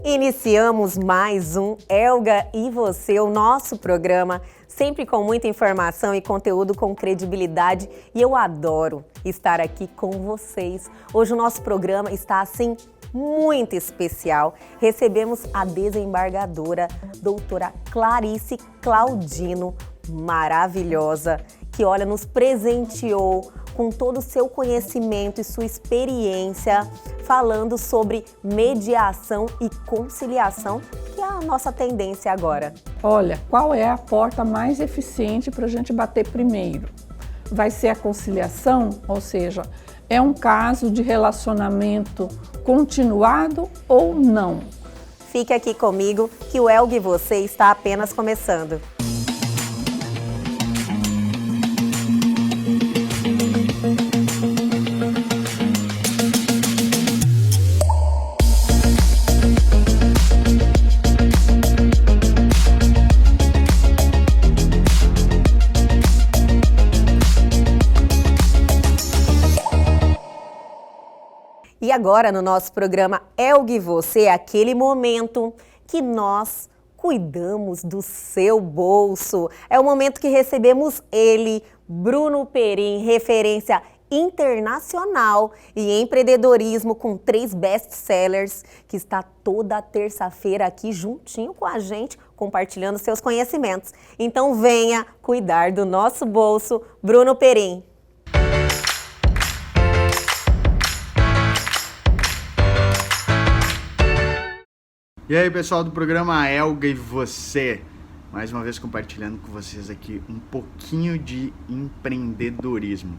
Iniciamos mais um Elga e Você, o nosso programa, sempre com muita informação e conteúdo com credibilidade, e eu adoro estar aqui com vocês. Hoje o nosso programa está assim muito especial. Recebemos a desembargadora, doutora Clarice Claudino, maravilhosa, que nos presenteou com todo o seu conhecimento e sua experiência, falando sobre mediação e conciliação, que é a nossa tendência agora. Olha, qual é a porta mais eficiente para a gente bater primeiro? Vai ser a conciliação, ou seja, é um caso de relacionamento continuado ou não? Fique aqui comigo que o Elga e Você está apenas começando. E agora, no nosso programa Elga e Você, é aquele momento que nós cuidamos do seu bolso. É o momento que recebemos ele, Bruno Perim, referência internacional e empreendedorismo com 3 best-sellers, que está toda terça-feira aqui juntinho com a gente, compartilhando seus conhecimentos. Então venha cuidar do nosso bolso, Bruno Perim. E aí, pessoal do programa Elga e Você, mais uma vez compartilhando com vocês aqui um pouquinho de empreendedorismo.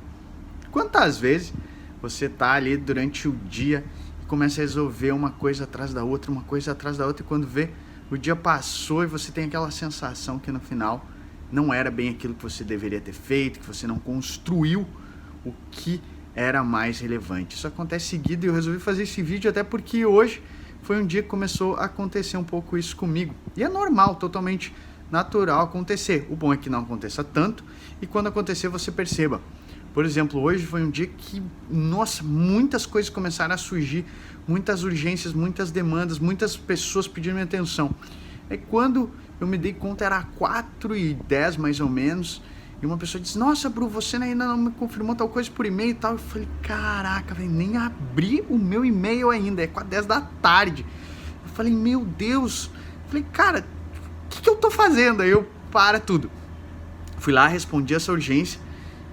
Quantas vezes você tá ali durante o dia e começa a resolver uma coisa atrás da outra, e quando vê, o dia passou e você tem aquela sensação que no final não era bem aquilo que você deveria ter feito, que você não construiu o que era mais relevante. Isso acontece seguido e eu resolvi fazer esse vídeo até porque hoje foi um dia que começou a acontecer um pouco isso comigo. E é normal, totalmente natural acontecer. O bom é que não aconteça tanto e quando acontecer você perceba. Por exemplo, hoje foi um dia que, nossa, muitas coisas começaram a surgir, muitas urgências, muitas demandas, muitas pessoas pedindo minha atenção. É quando eu me dei conta, era 4h10 mais ou menos, e uma pessoa disse, nossa, Bru, você ainda não me confirmou tal coisa por e-mail e tal. Eu falei, caraca, velho, nem abri o meu e-mail ainda, é 4h10 da tarde. Eu falei, meu Deus. Eu falei, cara, o que eu tô fazendo? Aí eu, para tudo. Fui lá, respondi essa urgência,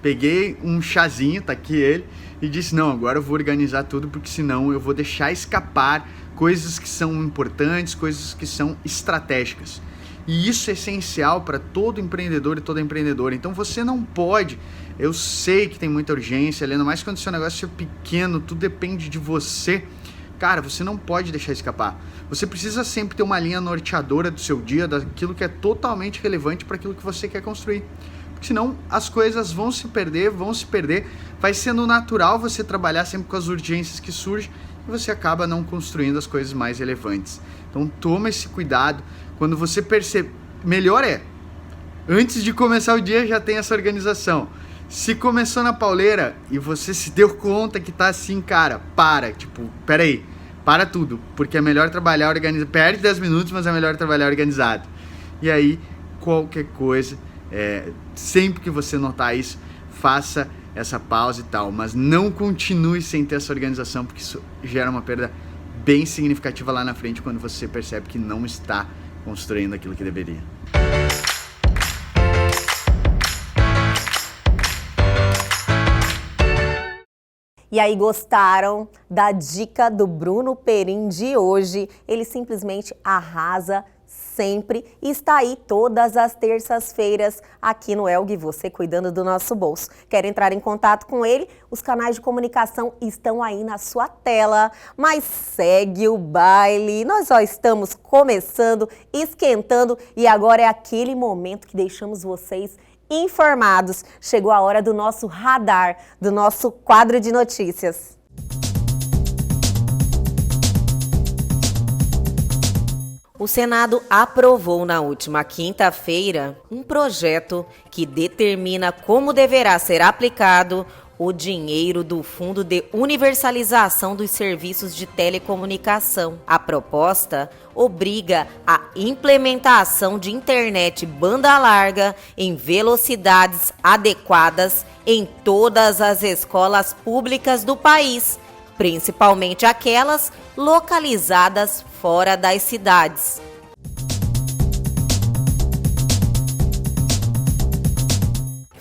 peguei um chazinho, tá aqui ele, e disse, não, agora eu vou organizar tudo, porque senão eu vou deixar escapar coisas que são importantes, coisas que são estratégicas. E isso é essencial para todo empreendedor e toda empreendedora. Então você não pode, eu sei que tem muita urgência, ainda mais quando o seu negócio é pequeno, tudo depende de você. Cara, você não pode deixar escapar. Você precisa sempre ter uma linha norteadora do seu dia, daquilo que é totalmente relevante para aquilo que você quer construir. Porque senão as coisas vão se perder. Vai sendo natural você trabalhar sempre com as urgências que surgem e você acaba não construindo as coisas mais relevantes. Então toma esse cuidado. Quando você percebe, melhor é, antes de começar o dia já tem essa organização. Se começou na pauleira e você se deu conta que tá assim, cara, peraí, para tudo, porque é melhor trabalhar organizado, perde 10 minutos, mas é melhor trabalhar organizado. E aí, qualquer coisa, sempre que você notar isso, faça essa pausa e tal, mas não continue sem ter essa organização, porque isso gera uma perda bem significativa lá na frente, quando você percebe que não está construindo aquilo que deveria. E aí, gostaram da dica do Bruno Perim de hoje? Ele simplesmente arrasa sempre e está aí todas as terças-feiras aqui no Elga e Você, cuidando do nosso bolso. Quer entrar em contato com ele? Os canais de comunicação estão aí na sua tela, mas segue o baile. Nós só estamos começando, esquentando e agora é aquele momento que deixamos vocês informados. Chegou a hora do nosso radar, do nosso quadro de notícias. O Senado aprovou na última quinta-feira um projeto que determina como deverá ser aplicado o dinheiro do Fundo de Universalização dos Serviços de Telecomunicação. A proposta obriga a implementação de internet banda larga em velocidades adequadas em todas as escolas públicas do país, principalmente aquelas localizadas fora das cidades.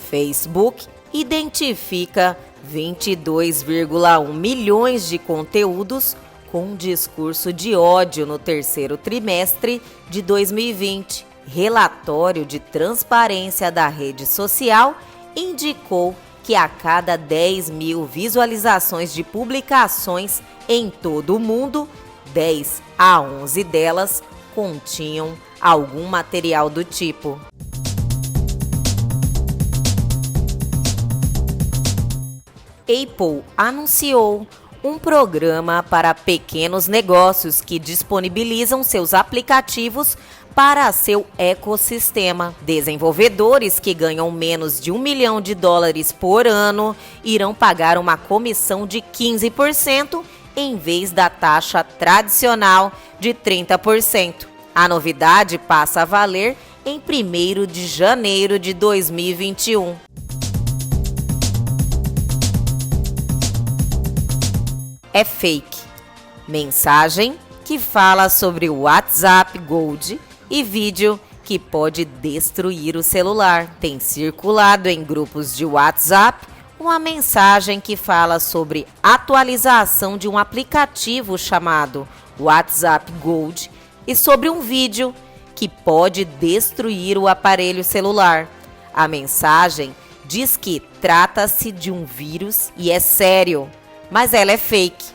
Facebook identifica 22,1 milhões de conteúdos com discurso de ódio no terceiro trimestre de 2020. Relatório de transparência da rede social indicou que a cada 10 mil visualizações de publicações em todo o mundo, 10 a 11 delas continham algum material do tipo. Apple anunciou um programa para pequenos negócios que disponibilizam seus aplicativos para seu ecossistema. Desenvolvedores que ganham menos de $1 milhão por ano irão pagar uma comissão de 15% em vez da taxa tradicional de 30%. A novidade passa a valer em 1º de janeiro de 2021. É fake. Mensagem que fala sobre o WhatsApp Gold e vídeo que pode destruir o celular. Tem circulado em grupos de WhatsApp uma mensagem que fala sobre atualização de um aplicativo chamado WhatsApp Gold e sobre um vídeo que pode destruir o aparelho celular. A mensagem diz que trata-se de um vírus e é sério, mas ela é fake.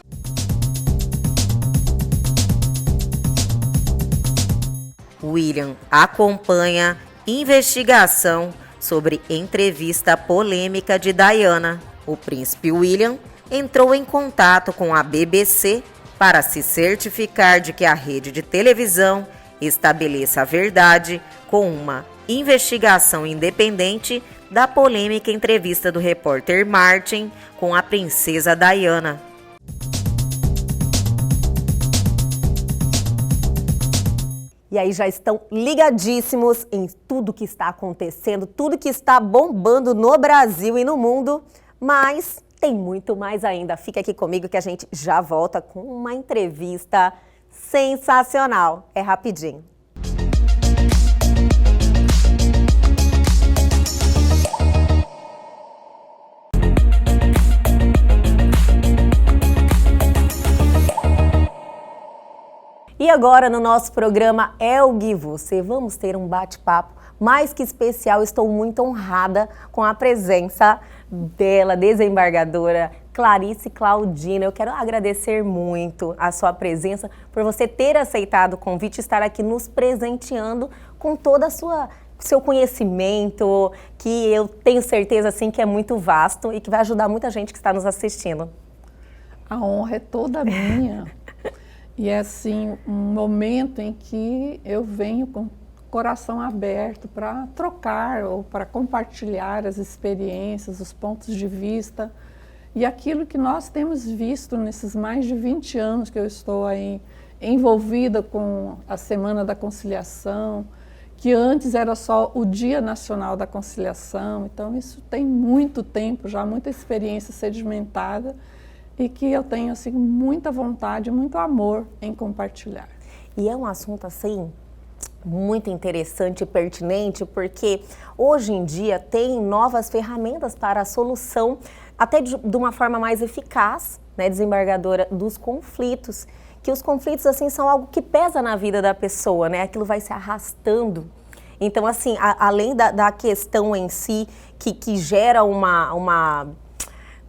William acompanha investigação sobre entrevista polêmica de Diana. O príncipe William entrou em contato com a BBC para se certificar de que a rede de televisão estabeleça a verdade com uma investigação independente da polêmica entrevista do repórter Martin com a princesa Diana. E aí já estão ligadíssimos em tudo que está acontecendo, tudo que está bombando no Brasil e no mundo, mas tem muito mais ainda. Fica aqui comigo que a gente já volta com uma entrevista sensacional. É rapidinho. E agora no nosso programa Elgue Você, vamos ter um bate-papo mais que especial. Estou muito honrada com a presença dela, desembargadora Clarice Claudina. Eu quero agradecer muito a sua presença, por você ter aceitado o convite e estar aqui nos presenteando com toda a seu conhecimento, que eu tenho certeza assim, que é muito vasto e que vai ajudar muita gente que está nos assistindo. A honra é toda minha. E é assim, um momento em que eu venho com o coração aberto para trocar ou para compartilhar as experiências, os pontos de vista e aquilo que nós temos visto nesses mais de 20 anos que eu estou aí envolvida com a Semana da Conciliação, que antes era só o Dia Nacional da Conciliação. Então isso tem muito tempo já, muita experiência sedimentada, e que eu tenho assim muita vontade, muito amor em compartilhar. E é um assunto assim muito interessante e pertinente, porque hoje em dia tem novas ferramentas para a solução, até de uma forma mais eficaz, né, desembargadora, dos conflitos, que os conflitos assim são algo que pesa na vida da pessoa, né? Aquilo vai se arrastando. Então assim, além da questão em si, que gera uma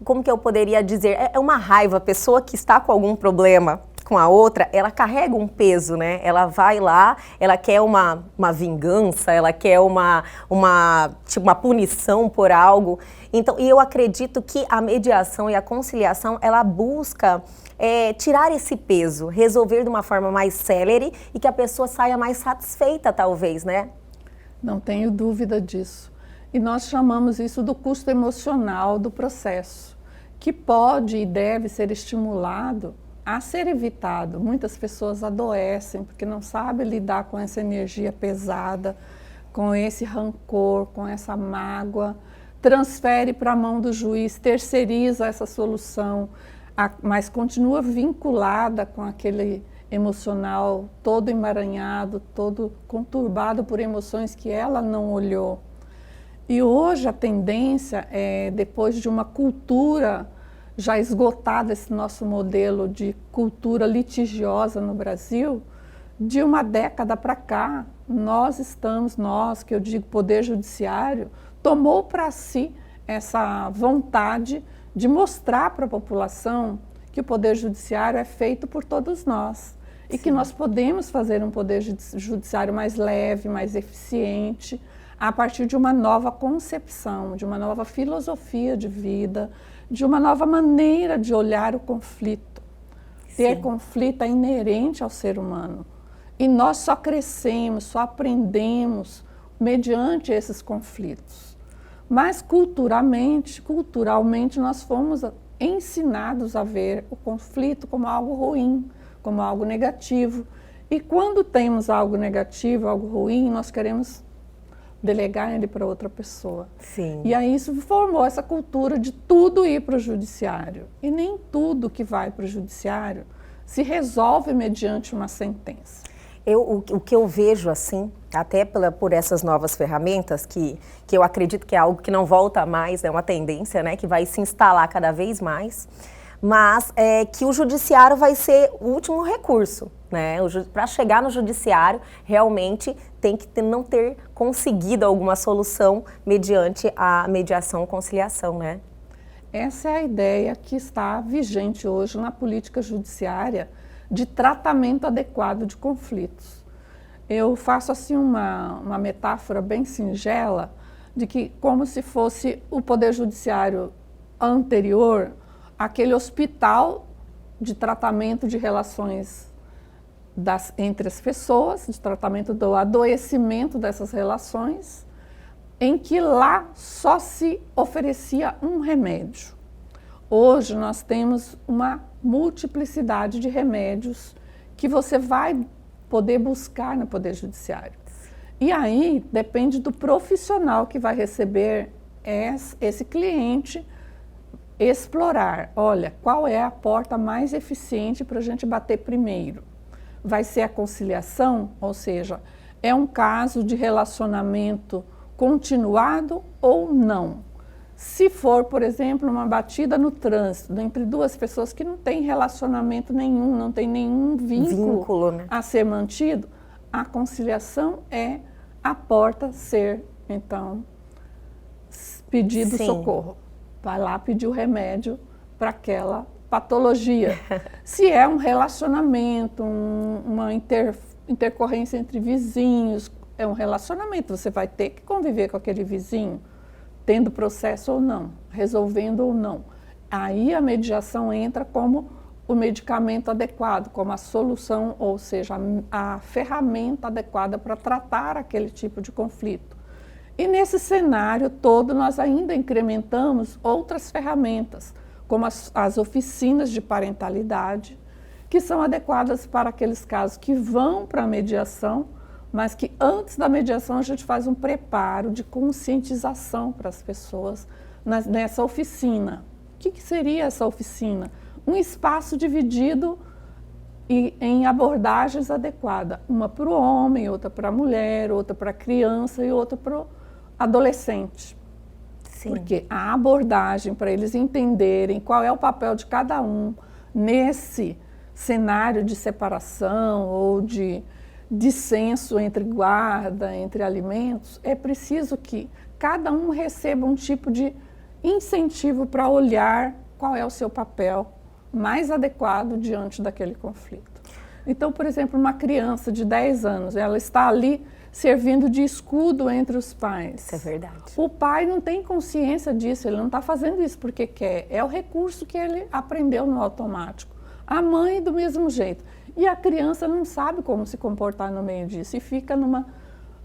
como que eu poderia dizer, é uma raiva. A pessoa que está com algum problema com a outra, ela carrega um peso, né? Ela vai lá, ela quer uma vingança, ela quer tipo, uma punição por algo. Então, e eu acredito que a mediação e a conciliação, ela busca tirar esse peso, resolver de uma forma mais célere e que a pessoa saia mais satisfeita, talvez, né? Não tenho dúvida disso. E nós chamamos isso do custo emocional do processo, que pode e deve ser estimulado a ser evitado. Muitas pessoas adoecem porque não sabem lidar com essa energia pesada, com esse rancor, com essa mágoa, transfere para a mão do juiz, terceiriza essa solução, mas continua vinculada com aquele emocional todo emaranhado, todo conturbado por emoções que ela não olhou. E hoje a tendência é, depois de uma cultura já esgotada, esse nosso modelo de cultura litigiosa no Brasil, de uma década para cá, nós, que eu digo Poder Judiciário, tomou para si essa vontade de mostrar para a população que o Poder Judiciário é feito por todos nós. E que nós podemos fazer um Poder Judiciário mais leve, mais eficiente, a partir de uma nova concepção, de uma nova filosofia de vida, de uma nova maneira de olhar o conflito. Ter conflito é inerente ao ser humano. E nós só crescemos, só aprendemos mediante esses conflitos. Mas culturalmente nós fomos ensinados a ver o conflito como algo ruim, como algo negativo. E quando temos algo negativo, algo ruim, nós queremos delegar ele para outra pessoa. Sim. E aí isso formou essa cultura de tudo ir para o judiciário. E nem tudo que vai para o judiciário se resolve mediante uma sentença. O que eu vejo assim, até por essas novas ferramentas, que eu acredito que é algo que não volta mais, é uma tendência, né, que vai se instalar cada vez mais, mas que o judiciário vai ser o último recurso, né? Para chegar no judiciário, realmente tem que não ter conseguido alguma solução mediante a mediação, conciliação, né? Essa é a ideia que está vigente hoje na política judiciária de tratamento adequado de conflitos. Eu faço assim uma metáfora bem singela de que como se fosse o Poder Judiciário anterior, aquele hospital de tratamento de relações entre as pessoas, de tratamento do adoecimento dessas relações, em que lá só se oferecia um remédio. Hoje nós temos uma multiplicidade de remédios que você vai poder buscar no Poder Judiciário. E aí depende do profissional que vai receber esse cliente, explorar, olha, qual é a porta mais eficiente para a gente bater primeiro. Vai ser a conciliação, ou seja, é um caso de relacionamento continuado ou não. Se for, por exemplo, uma batida no trânsito entre duas pessoas que não têm relacionamento nenhum, não tem nenhum vínculo né, a ser mantido, a conciliação é a porta ser, então, pedido socorro. Vai lá pedir o remédio para aquela patologia. Se é um relacionamento, uma intercorrência entre vizinhos, é um relacionamento, você vai ter que conviver com aquele vizinho, tendo processo ou não, resolvendo ou não. Aí a mediação entra como o medicamento adequado, como a solução, ou seja, a ferramenta adequada para tratar aquele tipo de conflito. E nesse cenário todo nós ainda incrementamos outras ferramentas, como as oficinas de parentalidade, que são adequadas para aqueles casos que vão para a mediação, mas que antes da mediação a gente faz um preparo de conscientização para as pessoas nessa oficina. O que seria essa oficina? Um espaço dividido em abordagens adequadas, uma para o homem, outra para a mulher, outra para a criança e outra para o adolescente. Sim. Porque a abordagem, para eles entenderem qual é o papel de cada um nesse cenário de separação ou de dissenso entre guarda, entre alimentos, é preciso que cada um receba um tipo de incentivo para olhar qual é o seu papel mais adequado diante daquele conflito. Então, por exemplo, uma criança de 10 anos, ela está ali servindo de escudo entre os pais. Isso é verdade. O pai não tem consciência disso, ele não está fazendo isso porque quer, é o recurso que ele aprendeu no automático. A mãe do mesmo jeito. E a criança não sabe como se comportar no meio disso e fica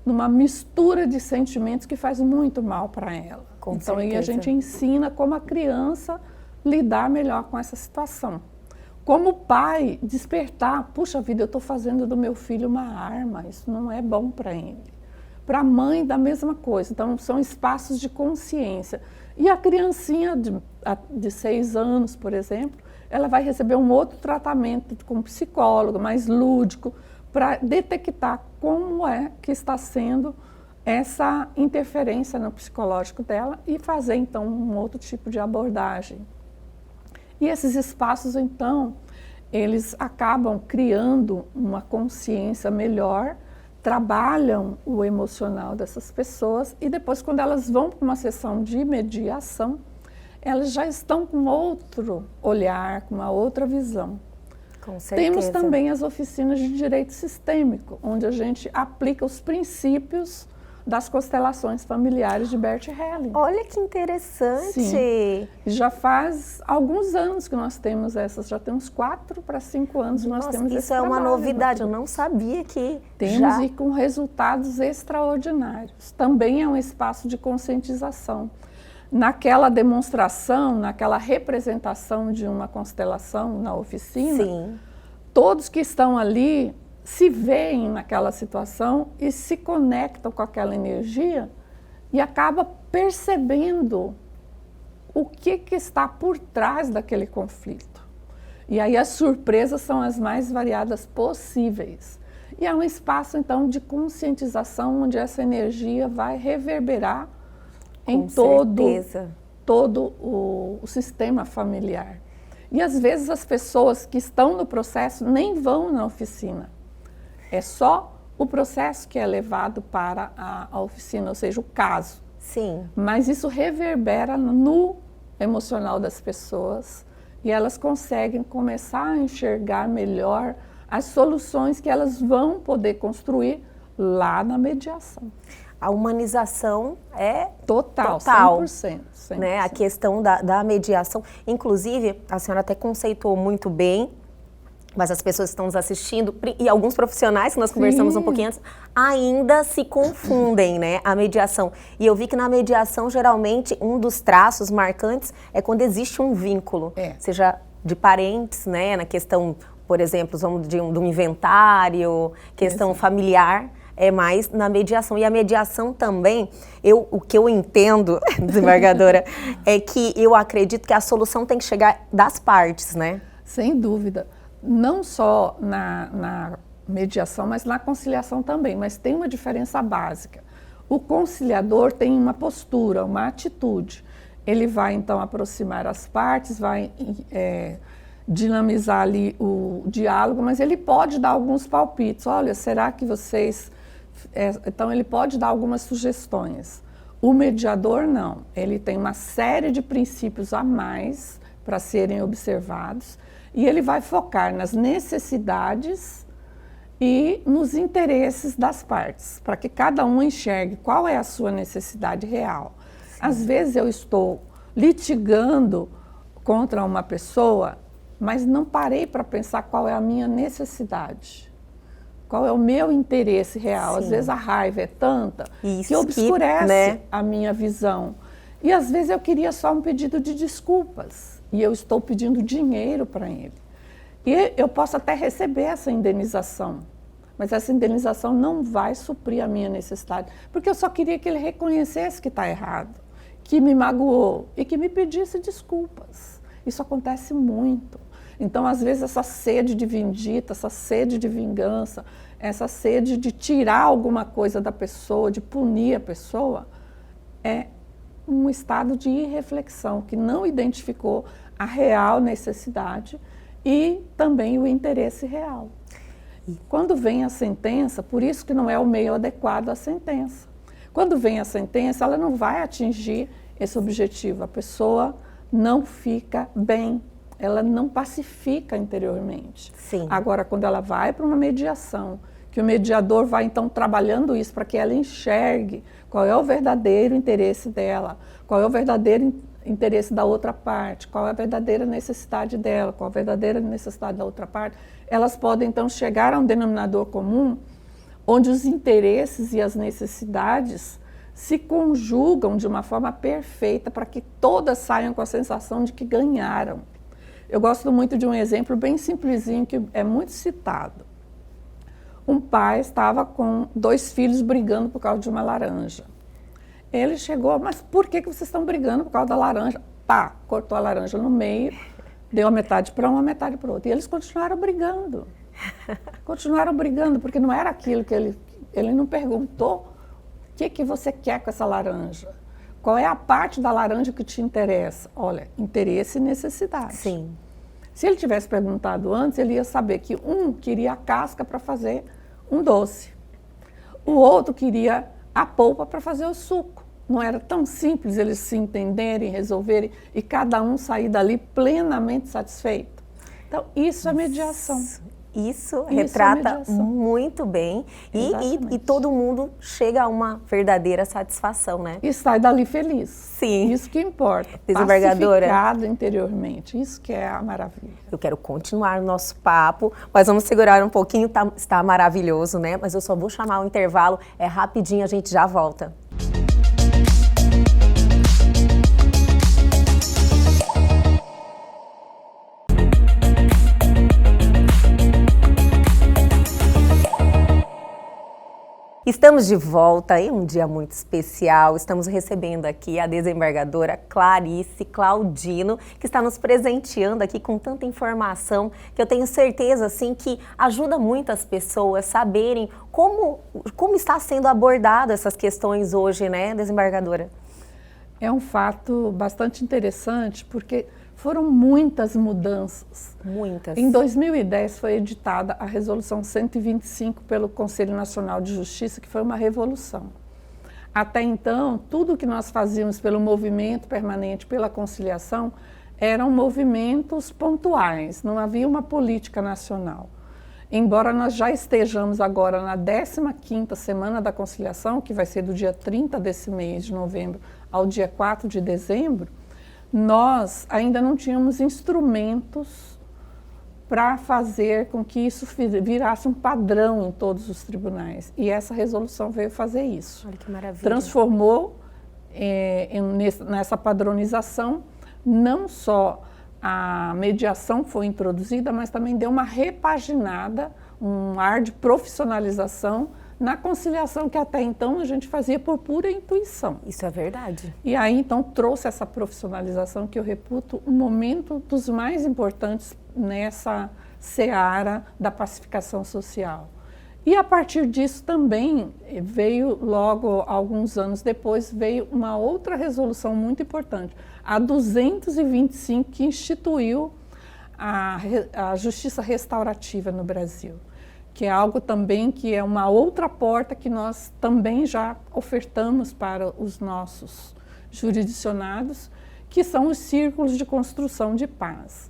numa mistura de sentimentos que faz muito mal para ela. Com então aí a certeza. gente ensina como a criança lidar melhor com essa situação. Como pai, despertar, puxa vida, eu estou fazendo do meu filho uma arma, isso não é bom para ele. Para a mãe, da mesma coisa. Então, são espaços de consciência. E a criancinha de 6 anos, por exemplo, ela vai receber um outro tratamento com psicólogo, mais lúdico, para detectar como é que está sendo essa interferência no psicológico dela e fazer, então, um outro tipo de abordagem. E esses espaços, então, eles acabam criando uma consciência melhor, trabalham o emocional dessas pessoas e depois, quando elas vão para uma sessão de mediação, elas já estão com outro olhar, com uma outra visão. Com certeza. Temos também as oficinas de direito sistêmico, onde a gente aplica os princípios das constelações familiares de Bert Helling. Olha que interessante. Sim. Já faz alguns anos que nós temos essas, já tem uns 4 para 5 anos que nós Nossa, temos esse isso é uma trabalho, novidade, eu né? não sabia que Temos já... e com resultados extraordinários. Também é um espaço de conscientização. Naquela demonstração, naquela representação de uma constelação na oficina, Sim. todos que estão ali se veem naquela situação e se conectam com aquela energia e acaba percebendo o que está por trás daquele conflito. E aí as surpresas são as mais variadas possíveis. E é um espaço, então, de conscientização onde essa energia vai reverberar em todo o sistema familiar. E às vezes as pessoas que estão no processo nem vão na oficina. É só o processo que é levado para a oficina, ou seja, o caso. Sim. Mas isso reverbera no emocional das pessoas e elas conseguem começar a enxergar melhor as soluções que elas vão poder construir lá na mediação. A humanização é Total. 100%. Né? A questão da mediação. Inclusive, a senhora até conceituou muito bem, mas as pessoas que estão nos assistindo, e alguns profissionais que nós conversamos um pouquinho antes, ainda se confundem, né? A mediação. E eu vi que na mediação, geralmente, um dos traços marcantes é quando existe um vínculo, seja de parentes, né? Na questão, por exemplo, de um inventário, questão familiar, é mais na mediação. E a mediação também, o que eu entendo, desembargadora, é que eu acredito que a solução tem que chegar das partes, né? Sem dúvida. Não só na mediação, mas na conciliação também. Mas tem uma diferença básica. O conciliador tem uma postura, uma atitude. Ele vai, então, aproximar as partes, vai dinamizar ali o diálogo, mas ele pode dar alguns palpites. Olha, será que vocês... Então, ele pode dar algumas sugestões. O mediador, não. Ele tem uma série de princípios a mais para serem observados e ele vai focar nas necessidades e nos interesses das partes, para que cada um enxergue qual é a sua necessidade real. Sim. Às vezes eu estou litigando contra uma pessoa, mas não parei para pensar qual é a minha necessidade. Qual é o meu interesse real? Sim. Às vezes a raiva é tanta que obscurece a minha visão. E às vezes eu queria só um pedido de desculpas e eu estou pedindo dinheiro para ele. E eu posso até receber essa indenização, mas essa indenização não vai suprir a minha necessidade, porque eu só queria que ele reconhecesse que está errado, que me magoou e que me pedisse desculpas. Isso acontece muito. Então, às vezes, essa sede de vindita, essa sede de vingança, essa sede de tirar alguma coisa da pessoa, de punir a pessoa, é um estado de irreflexão, que não identificou a real necessidade e também o interesse real. E quando vem a sentença, por isso que não é o meio adequado à sentença. Quando vem a sentença, ela não vai atingir esse objetivo. A pessoa não fica bem. Ela não pacifica interiormente. Sim. Agora, quando ela vai para uma mediação, que o mediador vai, então, trabalhando isso para que ela enxergue qual é o verdadeiro interesse dela, qual é o verdadeiro interesse da outra parte, qual é a verdadeira necessidade dela, qual é a verdadeira necessidade da outra parte, elas podem, então, chegar a um denominador comum onde os interesses e as necessidades se conjugam de uma forma perfeita para que todas saiam com a sensação de que ganharam. Eu gosto muito de um exemplo bem simplesinho que é muito citado. Um pai estava com 2 filhos brigando por causa de uma laranja. Ele chegou, mas por que vocês estão brigando por causa da laranja? Pá, cortou a laranja no meio, deu a metade para um, a metade para o outro. E eles continuaram brigando. Continuaram brigando, porque não era aquilo que ele não perguntou o que você quer com essa laranja. Qual é a parte da laranja que te interessa? Olha, interesse e necessidade. Sim. Se ele tivesse perguntado antes, ele ia saber que um queria a casca para fazer um doce. O outro queria a polpa para fazer o suco. Não era tão simples eles se entenderem, resolverem e cada um sair dali plenamente satisfeito. Então, isso é mediação. Isso retrata mediação. muito bem e todo mundo chega a uma verdadeira satisfação, né? E sai dali feliz. Sim. Isso que importa. Desembargadora. Pacificado interiormente. Isso que é a maravilha. Eu quero continuar o nosso papo, mas vamos segurar um pouquinho, está maravilhoso, né? Mas eu só vou chamar o intervalo, é rapidinho, a gente já volta. Estamos de volta em um dia muito especial. Estamos recebendo aqui a desembargadora Clarice Claudino, que está nos presenteando aqui com tanta informação que eu tenho certeza assim que ajuda muito as pessoas saberem como está sendo abordado essas questões hoje, né, desembargadora? É um fato bastante interessante porque foram muitas mudanças. Muitas. Em 2010 foi editada a Resolução 125 pelo Conselho Nacional de Justiça, que foi uma revolução. Até então, tudo que nós fazíamos pelo movimento permanente, pela conciliação, eram movimentos pontuais, não havia uma política nacional. Embora nós já estejamos agora na 15ª Semana da Conciliação, que vai ser do dia 30 desse mês de novembro ao dia 4 de dezembro, nós ainda não tínhamos instrumentos para fazer com que isso virasse um padrão em todos os tribunais. E essa resolução veio fazer isso. Olha que maravilha. Transformou nessa padronização, não só a mediação foi introduzida, mas também deu uma repaginada, um ar de profissionalização na conciliação que até então a gente fazia por pura intuição. Isso é verdade. E aí então trouxe essa profissionalização que eu reputo um momento dos mais importantes nessa seara da pacificação social. E a partir disso também veio, logo alguns anos depois, veio uma outra resolução muito importante, a 225, que instituiu a justiça restaurativa no Brasil, que é algo também que é uma outra porta que nós também já ofertamos para os nossos jurisdicionados, que são os círculos de construção de paz.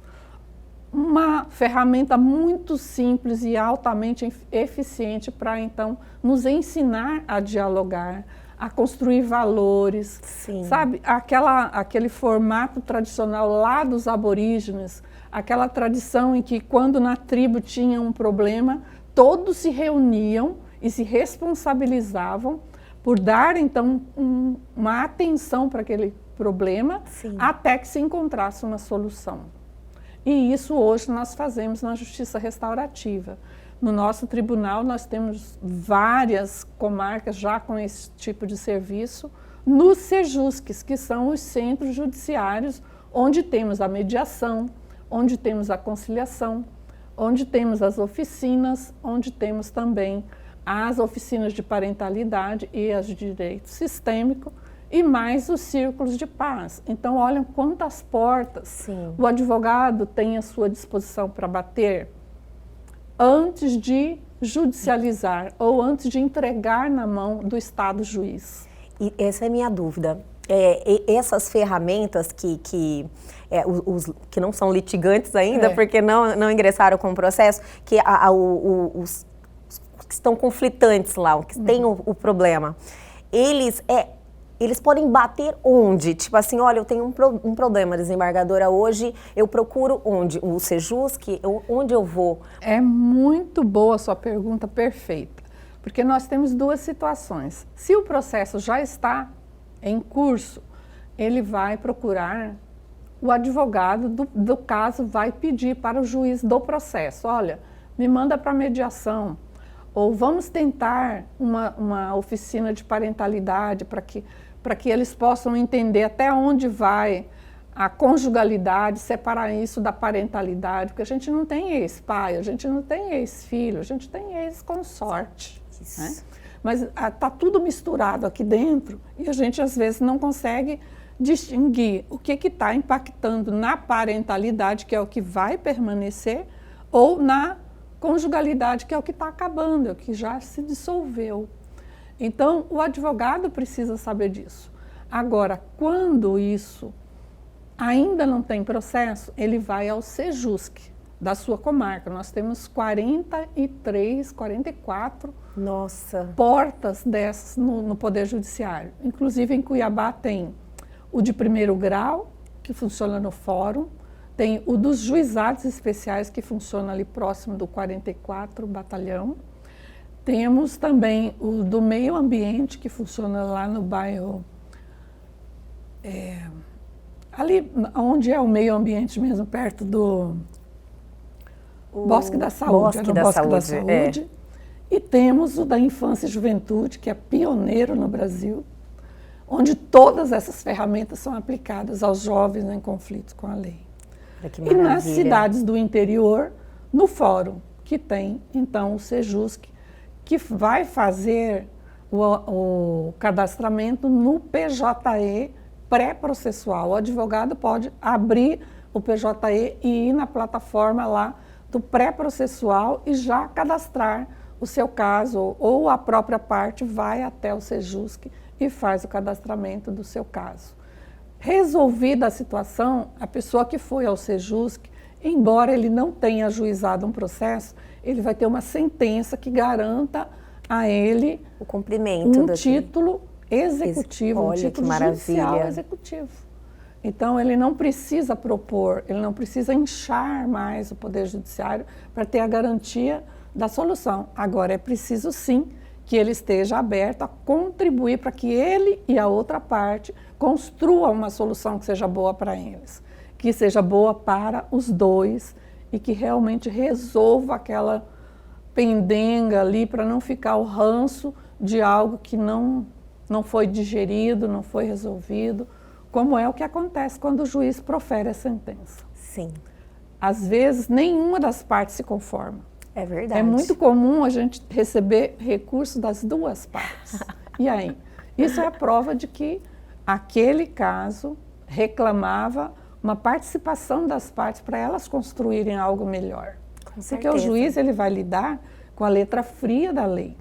Uma ferramenta muito simples e altamente eficiente para, então, nos ensinar a dialogar, a construir valores. Sim. Sabe, aquele formato tradicional lá dos aborígenes, aquela tradição em que quando na tribo tinha um problema, todos se reuniam e se responsabilizavam por dar, então, uma atenção para aquele problema. Sim. Até que se encontrasse uma solução. E isso hoje nós fazemos na justiça restaurativa. No nosso tribunal nós temos várias comarcas já com esse tipo de serviço, nos CEJUSCs, que são os centros judiciários onde temos a mediação, onde temos a conciliação, onde temos as oficinas, onde temos também as oficinas de parentalidade e as de direito sistêmico, e mais os círculos de paz. Então, olhem quantas portas. Sim. O advogado tem à sua disposição para bater antes de judicializar ou antes de entregar na mão do Estado juiz. E essa é a minha dúvida. Essas ferramentas que não são litigantes ainda, porque não ingressaram com o processo, que os que estão conflitantes lá, que têm o problema, eles podem bater onde? Tipo assim, olha, eu tenho um problema, desembargadora, hoje eu procuro onde? O CEJUSC? Onde eu vou? É muito boa a sua pergunta, perfeita. Porque nós temos duas situações. Se o processo já está em curso, ele vai procurar, o advogado do caso vai pedir para o juiz do processo, olha, me manda para mediação, ou vamos tentar uma oficina de parentalidade para que eles possam entender até onde vai a conjugalidade, separar isso da parentalidade, porque a gente não tem ex-pai, a gente não tem ex-filho, a gente tem ex-consorte. Né? Mas está tudo misturado aqui dentro e a gente às vezes não consegue distinguir o que está impactando na parentalidade, que é o que vai permanecer, ou na conjugalidade, que é o que está acabando, é o que já se dissolveu. Então, o advogado precisa saber disso. Agora, quando isso ainda não tem processo, ele vai ao Sejusc da sua comarca. Nós temos 43, 44 portas dessas no Poder Judiciário. Inclusive, em Cuiabá tem o de primeiro grau, que funciona no fórum, tem o dos juizados especiais, que funciona ali próximo do 44 Batalhão. Temos também o do meio ambiente, que funciona lá no bairro, ali onde é o meio ambiente mesmo, perto do Bosque da Saúde. Bosque da Saúde. E temos o da Infância e Juventude, que é pioneiro no Brasil, onde todas essas ferramentas são aplicadas aos jovens em conflito com a lei. E nas cidades do interior, no fórum, que tem, então, o Sejusc, que vai fazer o cadastramento no PJE pré-processual. O advogado pode abrir o PJE e ir na plataforma lá do pré-processual e já cadastrar o seu caso, ou a própria parte vai até o Sejusc e faz o cadastramento do seu caso. Resolvida a situação, a pessoa que foi ao Sejusc, embora ele não tenha ajuizado um processo, ele vai ter uma sentença que garanta a ele o cumprimento um título executivo, um título judicial executivo. Então, ele não precisa propor, ele não precisa inchar mais o Poder Judiciário para ter a garantia da solução. Agora, é preciso sim que ele esteja aberto a contribuir para que ele e a outra parte construam uma solução que seja boa para eles, que seja boa para os dois e que realmente resolva aquela pendenga ali para não ficar o ranço de algo que não foi digerido, não foi resolvido, como é o que acontece quando o juiz profere a sentença. Sim. Às vezes, nenhuma das partes se conforma. É verdade. É muito comum a gente receber recurso das duas partes. E aí? Isso é a prova de que aquele caso reclamava uma participação das partes para elas construírem algo melhor. Porque o juiz ele vai lidar com a letra fria da lei.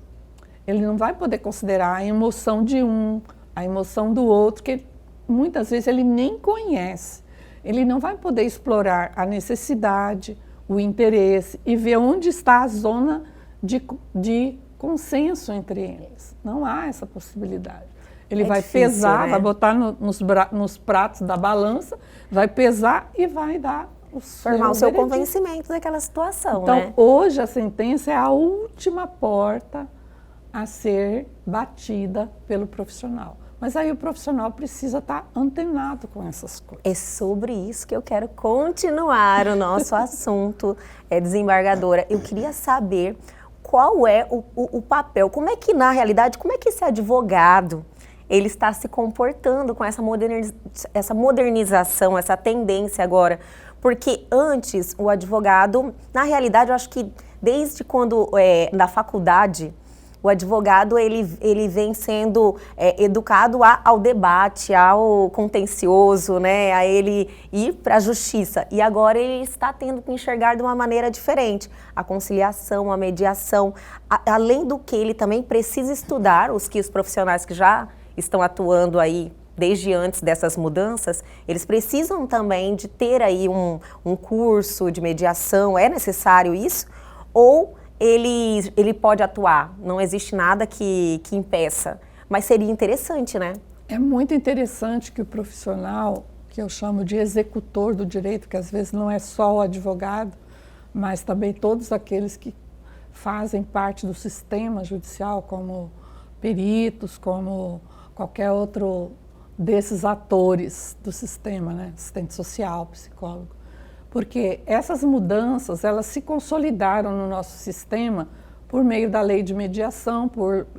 Ele não vai poder considerar a emoção de um, a emoção do outro, que muitas vezes ele nem conhece. Ele não vai poder explorar a necessidade, o interesse e ver onde está a zona de consenso entre eles. Não há essa possibilidade. Ele vai difícil, pesar, né? vai botar nos pratos da balança, vai pesar e vai dar formar o seu veredito. convencimento daquela situação, Então, né? hoje a sentença é a última porta a ser batida pelo profissional. Mas aí o profissional precisa estar antenado com essas coisas. É sobre isso que eu quero continuar o nosso assunto, desembargadora. Eu queria saber qual é o papel, como é que na realidade, como é que esse advogado ele está se comportando com essa modernização, essa tendência agora. Porque antes o advogado, na realidade eu acho que desde quando na faculdade, o advogado ele vem sendo educado ao debate, ao contencioso, né, a ele ir para a justiça. E agora ele está tendo que enxergar de uma maneira diferente a conciliação, a mediação. Além do que ele também precisa estudar, os profissionais que já estão atuando aí desde antes dessas mudanças, eles precisam também de ter aí um curso de mediação. É necessário isso? Ou ele pode atuar, não existe nada que impeça, mas seria interessante, né? É muito interessante que o profissional, que eu chamo de executor do direito, que às vezes não é só o advogado, mas também todos aqueles que fazem parte do sistema judicial, como peritos, como qualquer outro desses atores do sistema, né? Assistente social, psicólogo. Porque essas mudanças, elas se consolidaram no nosso sistema por meio da lei de mediação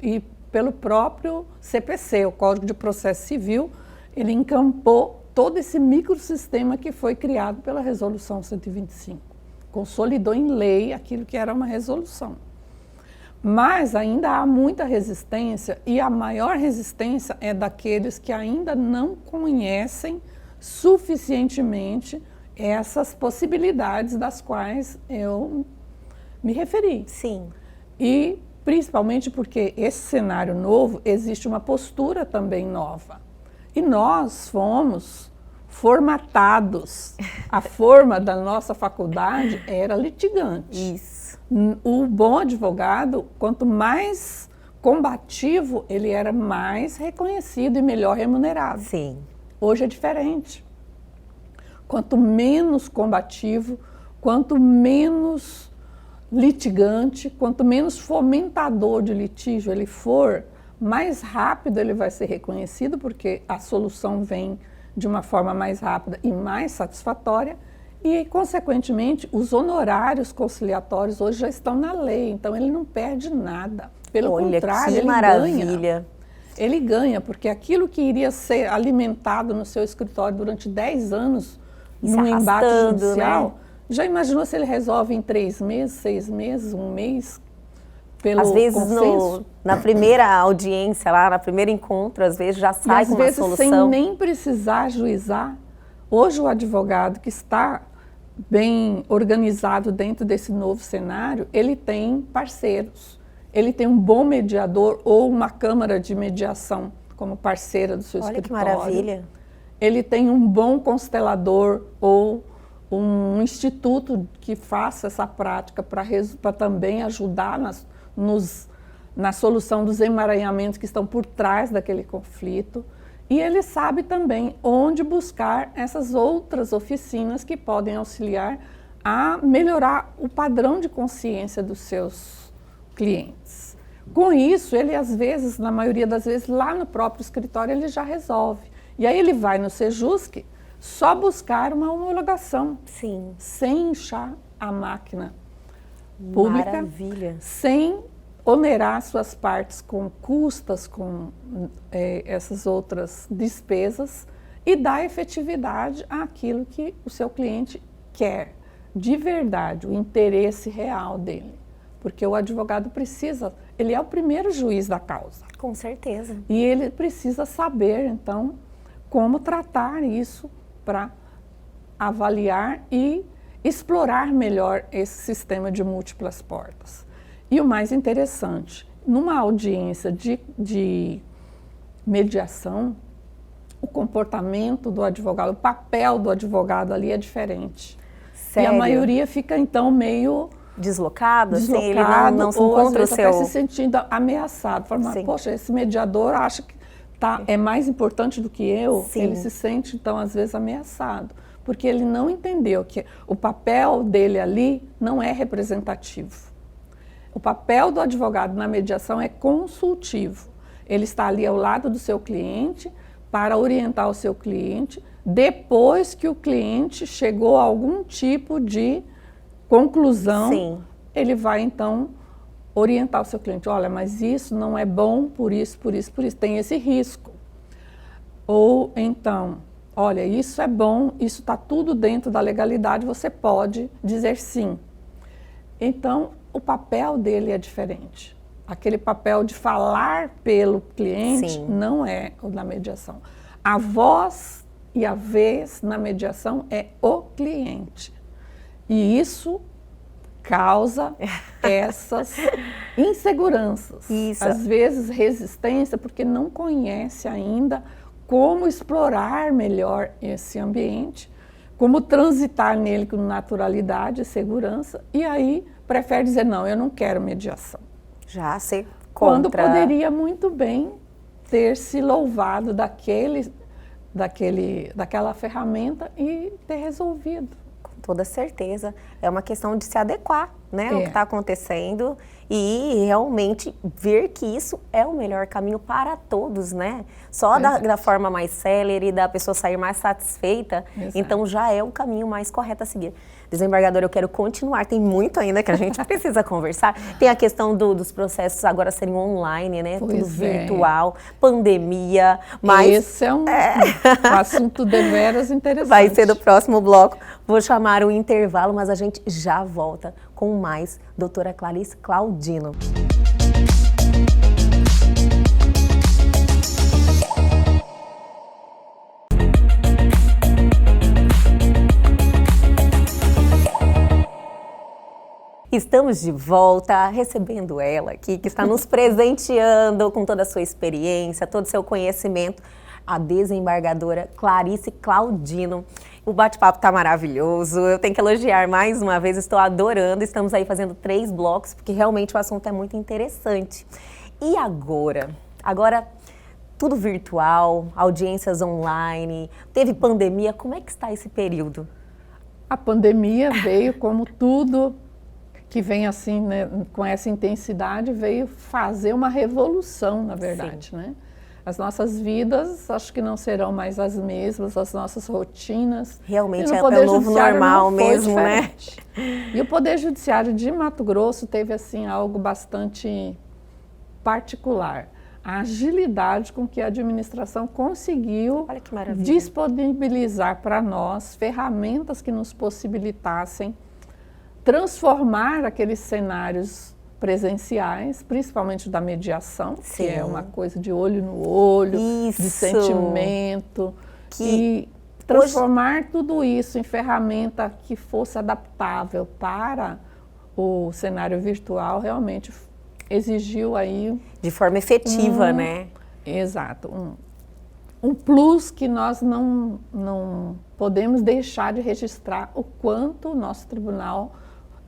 e pelo próprio CPC, o Código de Processo Civil. Ele encampou todo esse microsistema que foi criado pela Resolução 125. Consolidou em lei aquilo que era uma resolução. Mas ainda há muita resistência, e a maior resistência é daqueles que ainda não conhecem suficientemente essas possibilidades das quais eu me referi. Sim. E principalmente porque esse cenário novo, existe uma postura também nova. E nós fomos formatados. A forma da nossa faculdade era litigante. Isso. O bom advogado, quanto mais combativo, ele era mais reconhecido e melhor remunerado. Sim. Hoje é diferente. Quanto menos combativo, quanto menos litigante, quanto menos fomentador de litígio ele for, mais rápido ele vai ser reconhecido, porque a solução vem de uma forma mais rápida e mais satisfatória. E, consequentemente, os honorários conciliatórios hoje já estão na lei, então ele não perde nada. Pelo contrário, que ele maravilha. ganha. Ele ganha, porque aquilo que iria ser alimentado no seu escritório durante 10 anos, num embate judicial, né? Já imaginou se ele resolve em 3 meses, 6 meses, 1 mês? Pelo às vezes consenso? Na primeira audiência, lá, no primeiro encontro, às vezes já sai com uma solução. Sem nem precisar ajuizar. Hoje o advogado que está bem organizado dentro desse novo cenário, ele tem parceiros. Ele tem um bom mediador ou uma câmara de mediação como parceira do seu escritório. Olha que maravilha. Ele tem um bom constelador ou um instituto que faça essa prática para também ajudar na solução dos emaranhamentos que estão por trás daquele conflito. E ele sabe também onde buscar essas outras oficinas que podem auxiliar a melhorar o padrão de consciência dos seus clientes. Com isso, ele às vezes, na maioria das vezes, lá no próprio escritório, ele já resolve. E aí ele vai no Sejusc só buscar uma homologação. Sim. Sem inchar a máquina pública. Maravilha. Sem onerar suas partes com custas, com essas outras despesas e dar efetividade àquilo que o seu cliente quer, de verdade, o interesse real dele. Porque o advogado precisa, ele é o primeiro juiz da causa. Com certeza. E ele precisa saber, então, como tratar isso para avaliar e explorar melhor esse sistema de múltiplas portas. E o mais interessante, numa audiência de mediação, o comportamento do advogado, o papel do advogado ali é diferente. Sério? E a maioria fica, então, meio deslocado, assim, ele não se ou encontra às vezes até se sentindo ameaçado. Fala, poxa, esse mediador acha que é mais importante do que eu. Sim. Ele se sente, então, às vezes ameaçado. Porque ele não entendeu que o papel dele ali não é representativo. O papel do advogado na mediação é consultivo. Ele está ali ao lado do seu cliente para orientar o seu cliente depois que o cliente chegou a algum tipo de conclusão. Sim. Ele vai, então, orientar o seu cliente. Olha, mas isso não é bom por isso, por isso, por isso. Tem esse risco. Ou, então, olha, isso é bom, isso está tudo dentro da legalidade, você pode dizer sim. Então, o papel dele é diferente. Aquele papel de falar pelo cliente Sim. não é o da mediação. A voz e a vez na mediação é o cliente. E isso causa essas inseguranças. Isso. Às vezes resistência, porque não conhece ainda como explorar melhor esse ambiente, como transitar nele com naturalidade e segurança, e aí prefere dizer, não, eu não quero mediação. Já ser contra. Quando poderia muito bem ter se louvado daquela ferramenta e ter resolvido. Com toda certeza. É uma questão de se adequar né, o que está acontecendo e realmente ver que isso é o melhor caminho para todos, né? Só da forma mais célere, da pessoa sair mais satisfeita, então já é o caminho mais correto a seguir. Desembargadora, eu quero continuar, tem muito ainda que a gente precisa conversar. Tem a questão dos processos agora serem online, né? Tudo virtual, pandemia, mas... Esse é um assunto deveras interessante. Vai ser do próximo bloco. Vou chamar o intervalo, mas a gente já volta com mais doutora Clarice Claudino. Estamos de volta, recebendo ela aqui, que está nos presenteando com toda a sua experiência, todo o seu conhecimento, a desembargadora Clarice Claudino. O bate-papo está maravilhoso, eu tenho que elogiar mais uma vez, estou adorando. Estamos aí fazendo 3 blocos, porque realmente o assunto é muito interessante. E agora? Agora, tudo virtual, audiências online, teve pandemia, como é que está esse período? A pandemia veio como tudo que vem assim, né, com essa intensidade, veio fazer uma revolução, na verdade, né? As nossas vidas, acho que não serão mais as mesmas, as nossas rotinas. Realmente é o novo normal mesmo, né? E o Poder Judiciário de Mato Grosso teve, assim, algo bastante particular. A agilidade com que a administração conseguiu disponibilizar para nós ferramentas que nos possibilitassem transformar aqueles cenários presenciais, principalmente da mediação, que é uma coisa de olho no olho, de sentimento, e transformar tudo isso em ferramenta que fosse adaptável para o cenário virtual, realmente exigiu aí... De forma efetiva, né? Exato. Um plus que nós não podemos deixar de registrar o quanto o nosso tribunal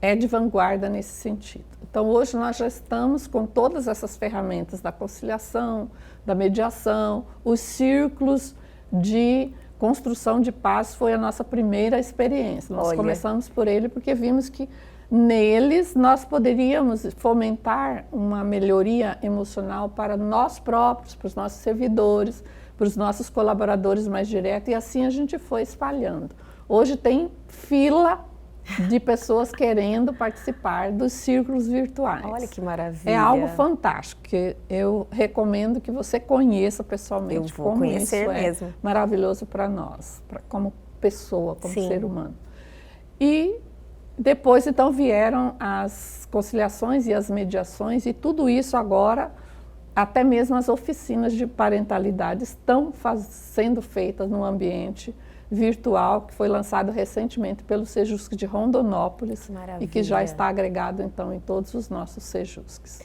é de vanguarda nesse sentido. Então, hoje nós já estamos com todas essas ferramentas da conciliação, da mediação, os círculos de construção de paz foi a nossa primeira experiência. Nós começamos por ele porque vimos que neles nós poderíamos fomentar uma melhoria emocional para nós próprios, para os nossos servidores, para os nossos colaboradores mais diretos, e assim a gente foi espalhando. Hoje tem fila de pessoas querendo participar dos círculos virtuais. Olha que maravilha. É algo fantástico, que eu recomendo que você conheça pessoalmente. Eu vou conhecer mesmo. É maravilhoso para nós, como pessoa, como ser humano. E depois, então, vieram as conciliações e as mediações, e tudo isso agora, até mesmo as oficinas de parentalidade estão sendo feitas no ambiente virtual, que foi lançado recentemente pelo Sejusc de Rondonópolis e que já está agregado, então, em todos os nossos Sejuscs.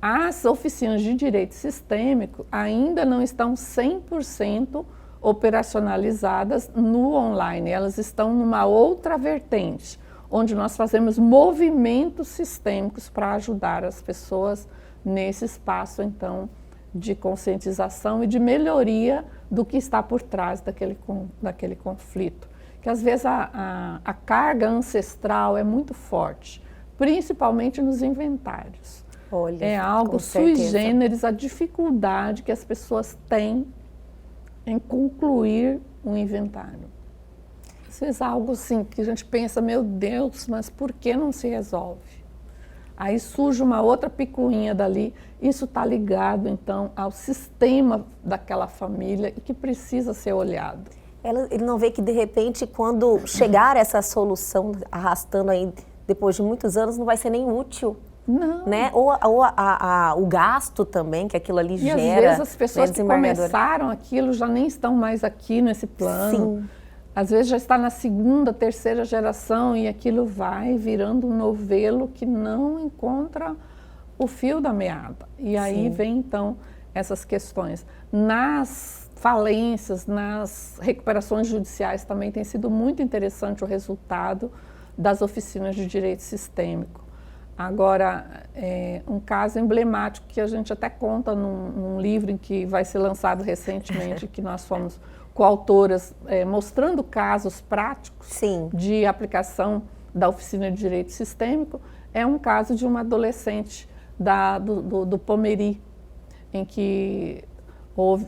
As oficinas de direito sistêmico ainda não estão 100% operacionalizadas no online, elas estão numa outra vertente, onde nós fazemos movimentos sistêmicos para ajudar as pessoas nesse espaço, então, de conscientização e de melhoria do que está por trás daquele conflito. Que às vezes a carga ancestral é muito forte, principalmente nos inventários. Olha, é algo sui generis, a dificuldade que as pessoas têm em concluir um inventário. Às vezes algo assim que a gente pensa, meu Deus, mas por que não se resolve? Aí surge uma outra picuinha dali, isso está ligado, então, ao sistema daquela família e que precisa ser olhado. Ele não vê que, de repente, quando chegar essa solução, arrastando aí depois de muitos anos, não vai ser nem útil. Não. Né? Ou o gasto também, que aquilo ali gera. E às vezes as pessoas que começaram aquilo já nem estão mais aqui nesse plano. Sim. Às vezes já está na segunda, terceira geração e aquilo vai virando um novelo que não encontra o fio da meada. E aí vem, então, essas questões. Nas falências, nas recuperações judiciais também tem sido muito interessante o resultado das oficinas de direito sistêmico. Agora, um caso emblemático que a gente até conta num livro que vai ser lançado recentemente, que nós fomos coautoras, mostrando casos práticos de aplicação da oficina de direito sistêmico, é um caso de uma adolescente do Pomeri, em que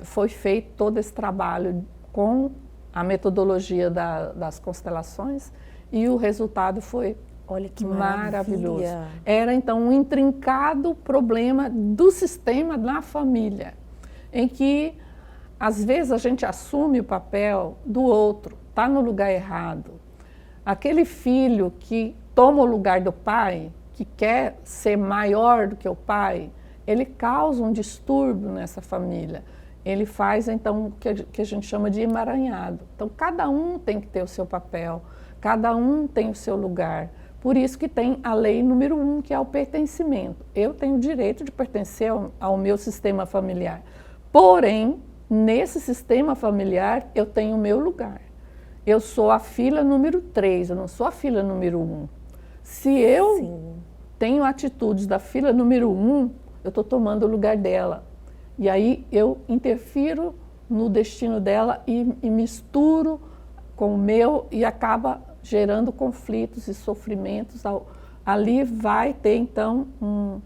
foi feito todo esse trabalho com a metodologia das constelações e o resultado foi Olha que maravilhoso. maravilha. Era então um intrincado problema do sistema na família, em que às vezes a gente assume o papel do outro, está no lugar errado. Aquele filho que toma o lugar do pai, que quer ser maior do que o pai, ele causa um distúrbio nessa família. Ele faz, então, o que a gente chama de emaranhado. Então, cada um tem que ter o seu papel, cada um tem o seu lugar. Por isso que tem a lei número 1, que é o pertencimento. Eu tenho o direito de pertencer ao meu sistema familiar. Porém, nesse sistema familiar, eu tenho o meu lugar. Eu sou a fila número 3, eu não sou a fila número 1. Se eu tenho atitudes da fila número 1, eu estou tomando o lugar dela. E aí eu interfiro no destino dela e misturo com o meu e acaba gerando conflitos e sofrimentos. Ali vai ter então um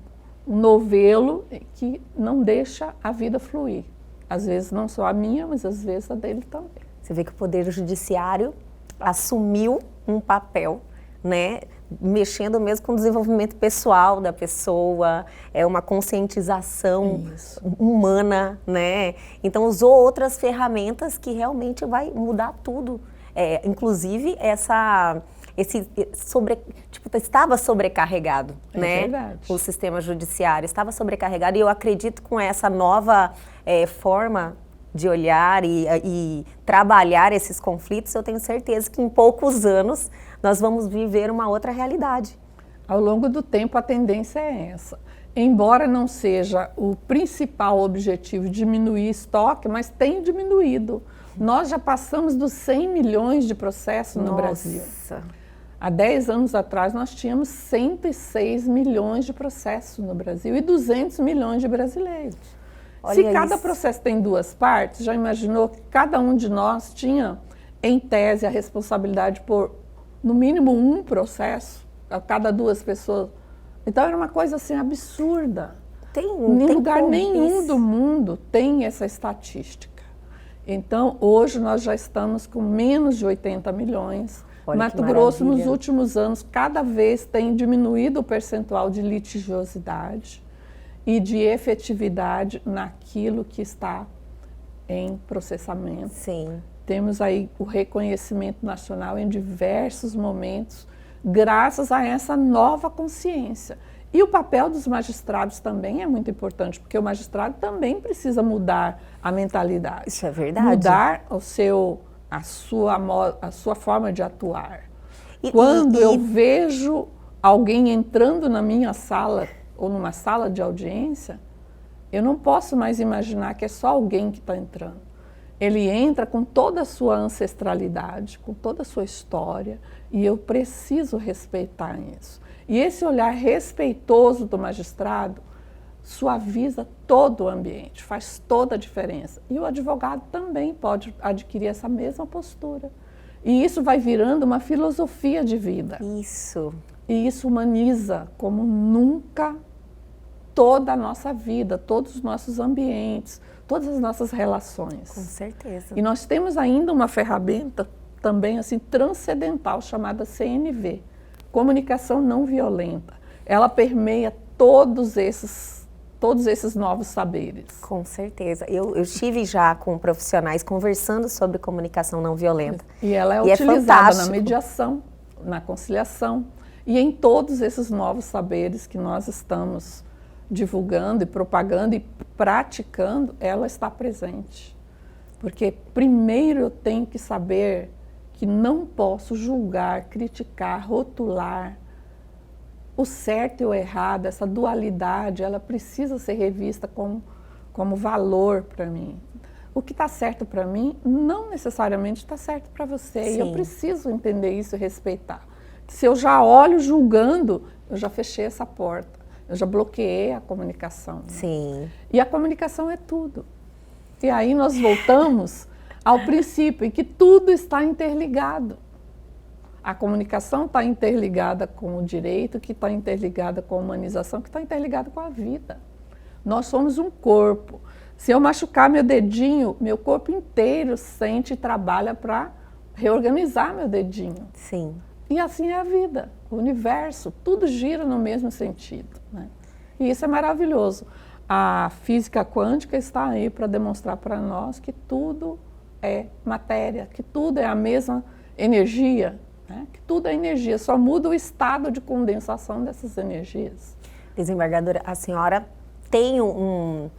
novelo que não deixa a vida fluir. Às vezes não só a minha, mas às vezes a dele também. Você vê que o Poder Judiciário assumiu um papel, né, mexendo mesmo com o desenvolvimento pessoal da pessoa, é uma conscientização humana, né? Então usou outras ferramentas que realmente vai mudar tudo. Inclusive estava sobrecarregado, né? Verdade. O sistema judiciário estava sobrecarregado e eu acredito com essa nova forma de olhar e trabalhar esses conflitos, eu tenho certeza que em poucos anos nós vamos viver uma outra realidade. Ao longo do tempo, a tendência é essa. Embora não seja o principal objetivo diminuir estoque, mas tem diminuído. Nós já passamos dos 100 milhões de processos no Brasil. Há 10 anos atrás, nós tínhamos 106 milhões de processos no Brasil e 200 milhões de brasileiros. Se cada processo tem 2 partes, já imaginou que cada um de nós tinha, em tese, a responsabilidade por, no mínimo, 1 processo a cada 2 pessoas? Então, era uma coisa assim absurda. Em lugar nenhum do mundo tem essa estatística. Então, hoje nós já estamos com menos de 80 milhões. Mato Grosso, nos últimos anos, cada vez tem diminuído o percentual de litigiosidade e de efetividade naquilo que está em processamento. Sim. Temos aí o reconhecimento nacional em diversos momentos, graças a essa nova consciência. E o papel dos magistrados também é muito importante, porque o magistrado também precisa mudar a mentalidade. Isso é verdade. Mudar a sua forma de atuar. Quando eu vejo alguém entrando na minha sala, ou numa sala de audiência, eu não posso mais imaginar que é só alguém que está entrando. Ele entra com toda a sua ancestralidade, com toda a sua história, e eu preciso respeitar isso. E esse olhar respeitoso do magistrado suaviza todo o ambiente, faz toda a diferença. E o advogado também pode adquirir essa mesma postura. E isso vai virando uma filosofia de vida. Isso. E isso humaniza como nunca toda a nossa vida, todos os nossos ambientes, todas as nossas relações. Com certeza. E nós temos ainda uma ferramenta também assim transcendental chamada CNV, Comunicação Não Violenta. Ela permeia todos esses novos saberes. Com certeza. Eu estive já com profissionais conversando sobre comunicação não violenta. E ela é utilizada na mediação, na conciliação e em todos esses novos saberes que nós estamos divulgando e propagando e praticando, ela está presente. Porque primeiro eu tenho que saber que não posso julgar, criticar, rotular. O certo e o errado, essa dualidade, ela precisa ser revista como valor para mim. O que está certo para mim não necessariamente está certo para você. Sim. E eu preciso entender isso e respeitar. Se eu já olho julgando, eu já fechei essa porta. Eu já bloqueei a comunicação. Sim. E a comunicação é tudo. E aí nós voltamos ao princípio em que tudo está interligado. a comunicação está interligada com o direito, que está interligada com a humanização, que está interligada com a vida. Nós somos um corpo. Se eu machucar meu dedinho, meu corpo inteiro sente e trabalha para reorganizar meu dedinho. Sim. E assim é a vida, o universo, tudo gira no mesmo sentido, né? E isso é maravilhoso. A física quântica está aí para demonstrar para nós que tudo é matéria, que tudo é a mesma energia, né? Que tudo é energia, só muda o estado de condensação dessas energias. Desembargadora, a senhora tem um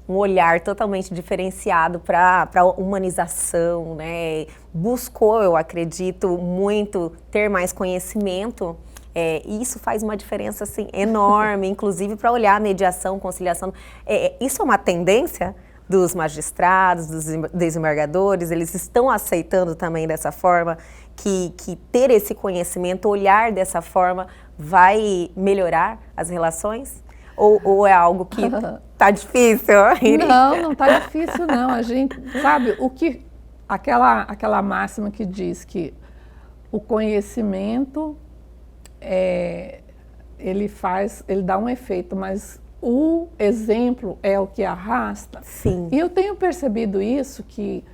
olhar totalmente diferenciado para a humanização, né? Buscou, eu acredito, muito ter mais conhecimento. E isso faz uma diferença assim, enorme, inclusive para olhar a mediação, conciliação. Isso é uma tendência dos magistrados, dos desembargadores, eles estão aceitando também dessa forma, que ter esse conhecimento, olhar dessa forma, vai melhorar as relações? Ou é algo que tá difícil? Não tá difícil não. A gente sabe o que aquela máxima que diz que o conhecimento ele dá um efeito, mas o exemplo é o que arrasta. Sim. E eu tenho percebido isso, que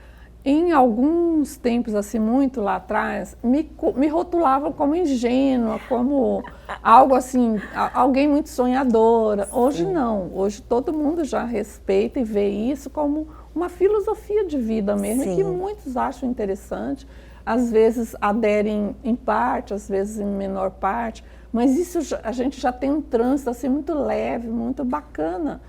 em alguns tempos, assim, muito lá atrás, me rotulavam como ingênua, como algo assim, alguém muito sonhadora. Hoje não, hoje todo mundo já respeita e vê isso como uma filosofia de vida mesmo, Sim. que muitos acham interessante, às vezes aderem em parte, às vezes em menor parte, mas isso a gente já tem um trânsito assim, muito leve, muito bacana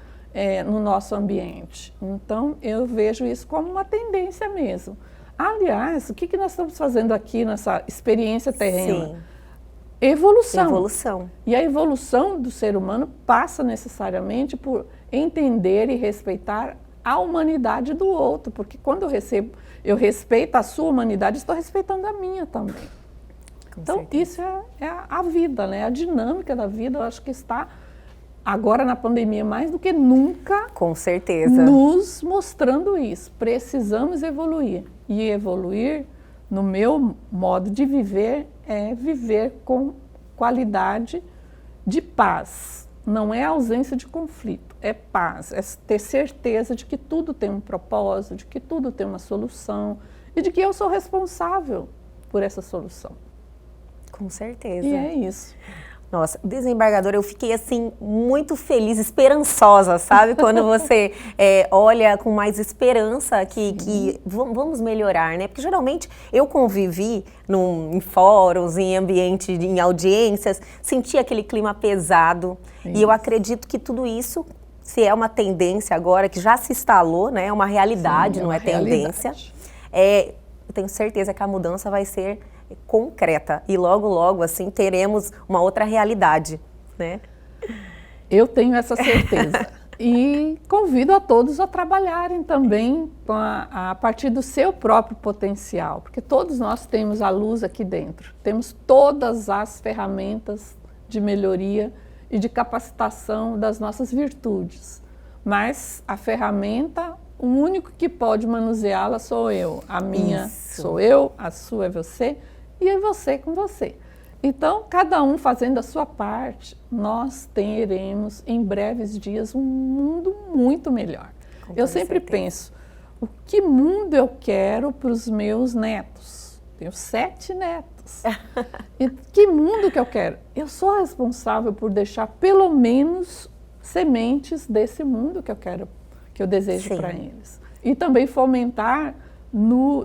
no nosso ambiente. Então, eu vejo isso como uma tendência mesmo. Aliás, o que nós estamos fazendo aqui nessa experiência terrena? Sim. Evolução. Evolução. E a evolução do ser humano passa necessariamente por entender e respeitar a humanidade do outro, porque quando eu respeito a sua humanidade, estou respeitando a minha também. Então, certeza. isso é a vida, né? A dinâmica da vida, eu acho que está agora na pandemia mais do que nunca, Com certeza. nos mostrando isso. Precisamos evoluir. E evoluir, no meu modo de viver, é viver com qualidade de paz. Não é ausência de conflito, é paz. É ter certeza de que tudo tem um propósito, de que tudo tem uma solução e de que eu sou responsável por essa solução. Com certeza. E é isso. Nossa, desembargadora, eu fiquei assim muito feliz, esperançosa, sabe? Quando você olha com mais esperança que vamos melhorar, né? Porque geralmente eu convivi em fóruns, em ambiente, em audiências, senti aquele clima pesado. Isso. E eu acredito que tudo isso, se é uma tendência agora, que já se instalou, né? É uma realidade, não é tendência. Eu tenho certeza que a mudança vai ser concreta e logo, logo, assim, teremos uma outra realidade, né? Eu tenho essa certeza. E convido a todos a trabalharem também a partir do seu próprio potencial, porque todos nós temos a luz aqui dentro, temos todas as ferramentas de melhoria e de capacitação das nossas virtudes, mas a ferramenta, o único que pode manuseá-la sou eu, a minha sou eu, a sua é você, e é você com você. Então, cada um fazendo a sua parte, nós teremos em breves dias um mundo muito melhor. Eu sempre penso, o que mundo eu quero para os meus netos? Tenho 7 netos. E que mundo que eu quero? Eu sou responsável por deixar pelo menos sementes desse mundo que eu quero, que eu desejo para eles. E também fomentar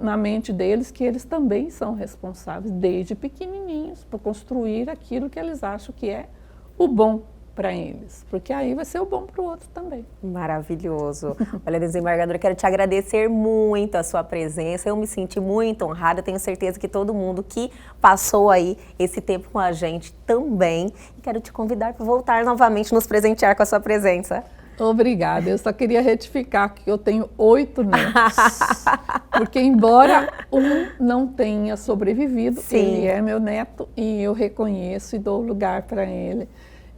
na mente deles que eles também são responsáveis, desde pequenininhos, por construir aquilo que eles acham que é o bom para eles, porque aí vai ser o bom para o outro também. Maravilhoso. Olha, desembargadora, quero te agradecer muito a sua presença, eu me senti muito honrada, tenho certeza que todo mundo que passou aí esse tempo com a gente também, e quero te convidar para voltar novamente, nos presentear com a sua presença. Obrigada, eu só queria retificar que eu tenho 8 netos, porque embora um não tenha sobrevivido, ele é meu neto e eu reconheço e dou lugar para ele.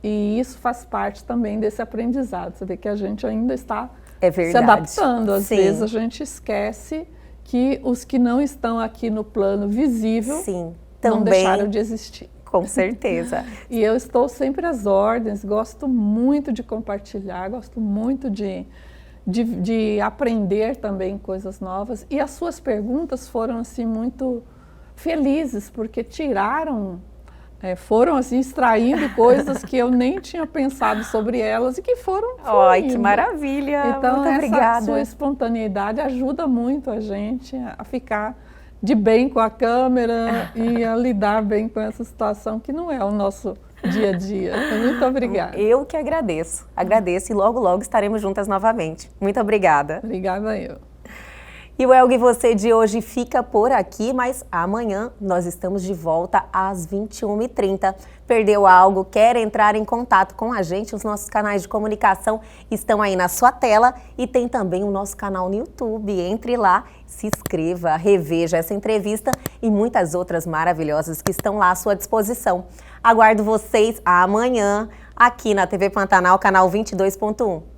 E isso faz parte também desse aprendizado, você vê que a gente ainda está se adaptando, às vezes a gente esquece que os que não estão aqui no plano visível Sim, não também, deixaram de existir. com certeza. E eu estou sempre às ordens, gosto muito de compartilhar, gosto muito de aprender também coisas novas. E as suas perguntas foram assim muito felizes, porque foram assim extraindo coisas que eu nem tinha pensado sobre elas e que foram fluindo. Ai, que maravilha! Então, muito essa obrigada. sua espontaneidade ajuda muito a gente a ficar de bem com a câmera e a lidar bem com essa situação que não é o nosso dia a dia. Muito obrigada. Eu que agradeço. Agradeço e logo, logo estaremos juntas novamente. Muito obrigada. Obrigada eu. E o Elga e Você de hoje fica por aqui, mas amanhã nós estamos de volta às 21h30. Perdeu algo? Quer entrar em contato com a gente? Os nossos canais de comunicação estão aí na sua tela e tem também o nosso canal no YouTube. Entre lá, se inscreva, reveja essa entrevista e muitas outras maravilhosas que estão lá à sua disposição. Aguardo vocês amanhã aqui na TV Pantanal, canal 22.1.